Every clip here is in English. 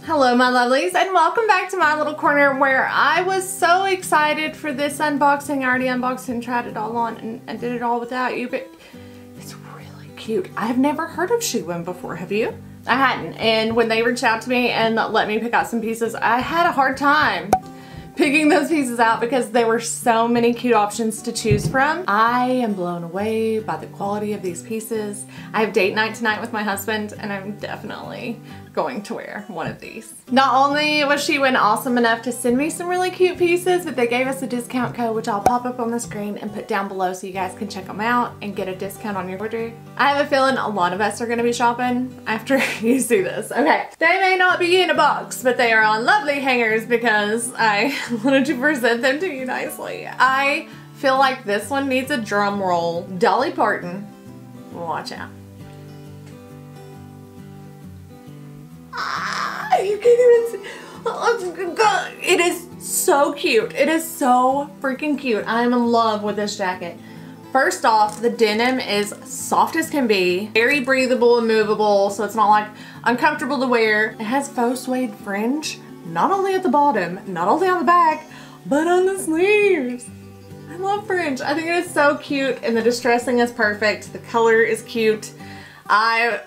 Hello my lovelies, and welcome back to my little corner where I was so excited for this unboxing. I already unboxed and tried it all on and did it all without you, but it's really cute. I have never heard of Shewin before, have you? I hadn't, and when they reached out to me and let me pick out some pieces, I had a hard time picking those pieces out because there were so many cute options to choose from. I am blown away by the quality of these pieces. I have date night tonight with my husband and I'm definitely going to wear one of these. Not only was Shewin awesome enough to send me some really cute pieces, but they gave us a discount code which I'll pop up on the screen and put down below so you guys can check them out and get a discount on your order. I have a feeling a lot of us are going to be shopping after you see this. Okay, they may not be in a box, but they are on lovely hangers because I wanted to present them to you nicely. I feel like this one needs a drum roll. Dolly Parton, watch out. You can't even see. Oh, it is so cute. It is so freaking cute. I'm in love with this jacket. First off, the denim is soft as can be, very breathable and movable, so it's not like uncomfortable to wear. It has faux suede fringe, not only at the bottom, not only on the back, but on the sleeves. I love fringe. I think it is so cute, and the distressing is perfect. The color is cute. I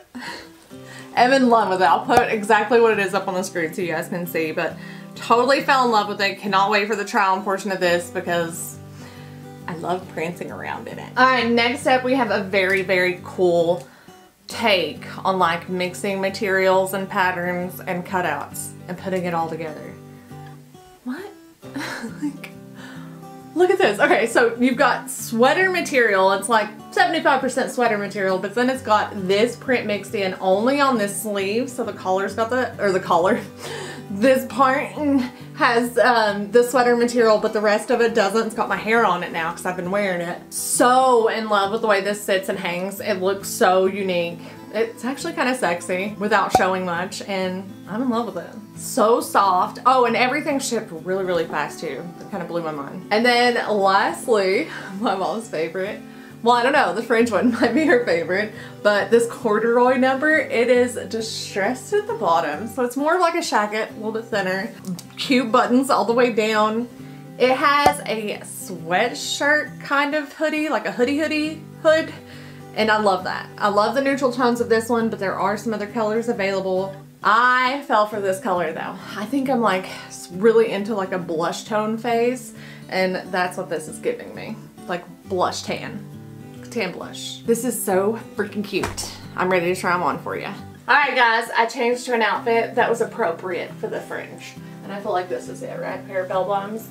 am in love with it. I'll put exactly what it is up on the screen so you guys can see, but totally fell in love with it. Cannot wait for the try on portion of this because I love prancing around in it. All right, next up we have a very, very cool take on like mixing materials and patterns and cutouts and putting it all together. What? Like, look at this. Okay, so you've got sweater material. It's like 75% sweater material, but then it's got this print mixed in only on this sleeve. So the collar's got the collar. This part has the sweater material, but the rest of it doesn't. It's got my hair on it now because I've been wearing it. So in love with the way this sits and hangs. It looks so unique. It's actually kind of sexy without showing much, and I'm in love with it. So soft. Oh, and everything shipped really, really fast too. It kind of blew my mind. And then lastly, my mom's favorite. Well, I don't know, the fringe one might be her favorite, but this corduroy number, it is distressed at the bottom. So it's more of like a shacket, a little bit thinner. Cute buttons all the way down. It has a sweatshirt kind of hoodie, like a hoodie hood. And I love that. I love the neutral tones of this one, but there are some other colors available. I fell for this color though. I think I'm like really into like a blush tone phase, and that's what this is giving me. Like blush tan blush. This is so freaking cute. I'm ready to try them on for you. Alright guys, I changed to an outfit that was appropriate for the fringe. And I feel like this is it, right? Pair of bell bottoms.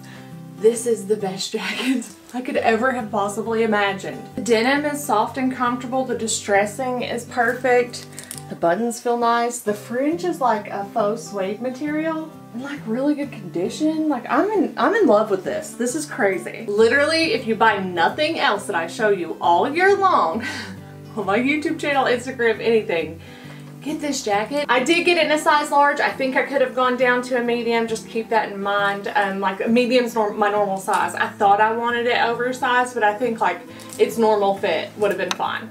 This is the best jacket I could ever have possibly imagined. The denim is soft and comfortable. The distressing is perfect. The buttons feel nice. The fringe is like a faux suede material in like really good condition. Like I'm in love with this. This is crazy. Literally, if you buy nothing else that I show you all year long on my YouTube channel, Instagram, anything, get this jacket. I did get it in a size large. I think I could have gone down to a medium. Just keep that in mind. Like a medium's my normal size. I thought I wanted it oversized, but I think like its normal fit would have been fine.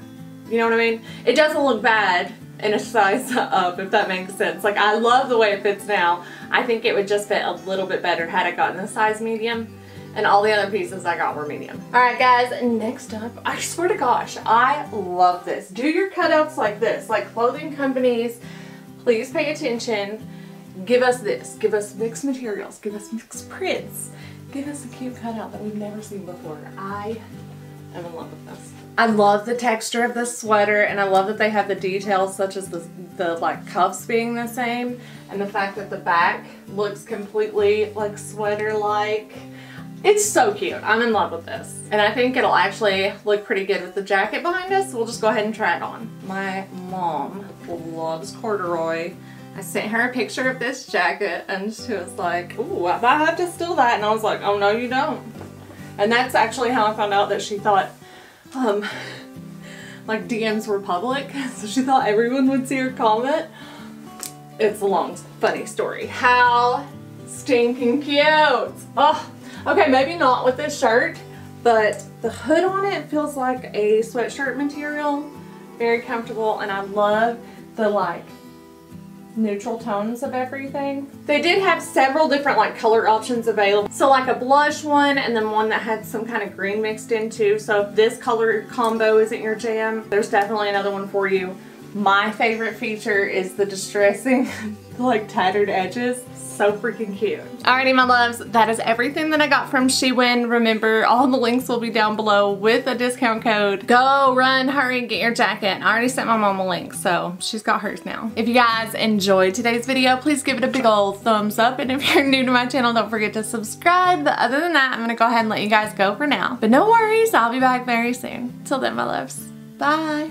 You know what I mean? It doesn't look bad in a size up, if that makes sense. Like I love the way it fits now. I think it would just fit a little bit better had I gotten a size medium, and all the other pieces I got were medium. Alright guys, next up, I swear to gosh, I love this. Do your cutouts like this. Like clothing companies, please pay attention. Give us this. Give us mixed materials. Give us mixed prints. Give us a cute cutout that we've never seen before. I am in love with this. I love the texture of this sweater, and I love that they have the details such as the like cuffs being the same, and the fact that the back looks completely like sweater-like. It's so cute. I'm in love with this. And I think it'll actually look pretty good with the jacket behind us. We'll just go ahead and try it on. My mom loves corduroy. I sent her a picture of this jacket and she was like, ooh, I might have to steal that. And I was like, oh no you don't. And that's actually how I found out that she thought like DMs were public, so she thought everyone would see her comment. It's a long, funny story. How stinking cute! Oh, okay, maybe not with this shirt, but the hood on it feels like a sweatshirt material. Very comfortable, and I love the like neutral tones of everything. They did have several different like color options available. So like a blush one and then one that had some kind of green mixed in too. So if this color combo isn't your jam, there's definitely another one for you. My favorite feature is the distressing like tattered edges. So freaking cute. Alrighty my loves, that is everything that I got from Shewin. Remember, all the links will be down below with a discount code. Go, run, hurry, and get your jacket. I already sent my mom a link, so she's got hers now. If you guys enjoyed today's video, please give it a big old thumbs up. And if you're new to my channel, don't forget to subscribe. But other than that, I'm gonna go ahead and let you guys go for now. But no worries, I'll be back very soon. Till then, my loves, bye.